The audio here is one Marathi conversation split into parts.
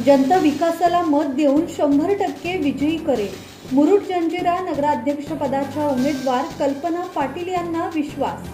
जनता विकासाला मत देऊन 100% विजयी करेल. मुरुड जंजिरा नगराध्यक्षपदाच्या उमेदवार कल्पना पाटील यांना विश्वास.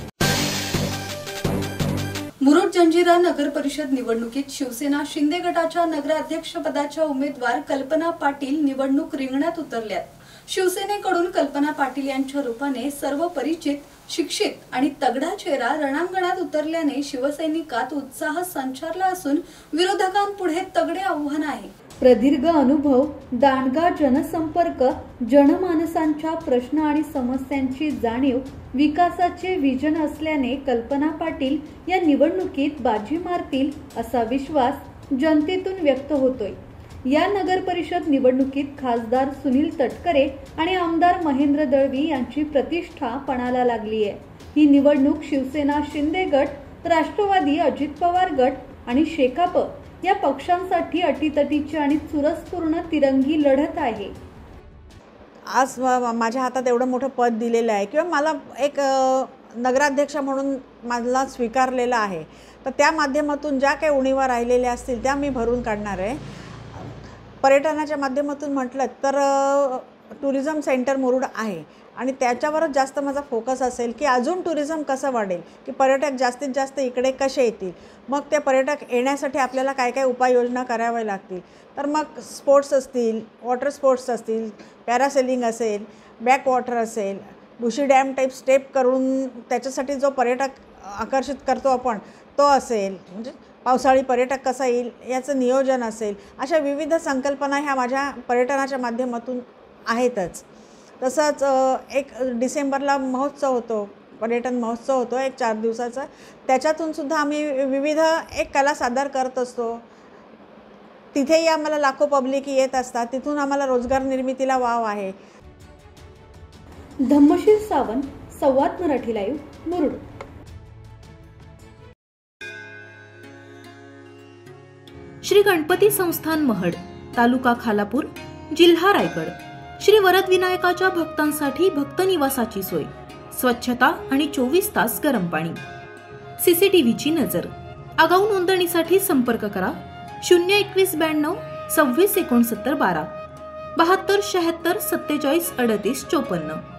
मुरुड जंजिरा नगर परिषद निवडणुकीत शिवसेना शिंदे गटाच्या नगराध्यक्षपदाच्या उमेदवार कल्पना पाटील निवडणूक रिंगणात उतरल्यात. शिवसेनेकडून कल्पना पाटील यांच्या रूपाने सर्व परिचित, शिक्षित आणि तगडा चेहरा रणांगणात उतरल्याने शिवसैनिकात उत्साह संचारला असून विरोधकांपुढे तगडे आव्हान आहे. प्रदीर्घ अनुभव, दांडगा जनसंपर्क, जनमानसांच्या प्रश्न आणि समस्यांची जाणीव, विकासाचे विजन असल्याने कल्पना पाटील या निवडणुकीत बाजी मारतील असा विश्वास जनतेतून व्यक्त होतोय. या नगर परिषद निवडणुकीत खासदार सुनील तटकरे आणि आमदार महेंद्र दळवी यांची प्रतिष्ठा पणाला लागली आहे. ही निवडणूक शिवसेना शिंदे गट, राष्ट्रवादी अजित पवार गट आणि शेकाप या पक्षांसाठी अटीतटीची आणि चुरसपूर्ण तिरंगी लढत आहे. आज माझ्या हातात एवढं मोठं पद दिलेलं आहे किंवा मला एक नगराध्यक्ष म्हणून मला स्वीकारलेलं आहे, तर त्या माध्यमातून ज्या काही उणीवा राहिलेल्या असतील त्या मी भरून काढणार आहे. पर्यटनाच्या माध्यमातून म्हटलं तर टुरिझम सेंटर मुरुड आहे आणि त्याच्यावरच जास्त माझा फोकस असेल की अजून टुरिझम कसं वाढेल, की पर्यटक जास्तीत जास्त इकडे कसे येतील, मग ते पर्यटक येण्यासाठी आपल्याला काय काय उपाययोजना कराव्या लागतील. तर मग स्पोर्ट्स असतील, वॉटर स्पोर्ट्स असतील, पॅरासेलिंग असेल, बॅक वॉटर असेल, बुशी डॅम टाईप स्टेप करून त्याच्यासाठी जो पर्यटक आकर्षित करतो आपण तो असेल, म्हणजे पावसाळी पर्यटक कसा येईल याचं नियोजन असेल, अशा विविध संकल्पना ह्या माझ्या पर्यटनाच्या माध्यमातून आहेतच. तसंच 1 डिसेंबरला महोत्सव होतो, पर्यटन महोत्सव होतो 4 दिवसाचा. त्याच्यातून सुद्धा आम्ही विविध एक कला सादर करत असतो. तिथेही आम्हाला लाखो पब्लिक येत असतात, तिथून आम्हाला रोजगार निर्मितीला वाव आहे. धम्मशील सावंत, संवाद मराठी लाईव्ह, मुरुड. श्री गणपती संस्थान महड, तालुका खालापूर, जिल्हा रायगड. श्री वरद विनायकाच्या भक्तांसाठी भक्त निवासाची सोय, स्वच्छता आणि 24 तास गरम पाणी, सीसीटीव्हीची नजर. आगाऊ नोंदणीसाठी संपर्क करा 02192 26 69 12 72 76 47 38 54.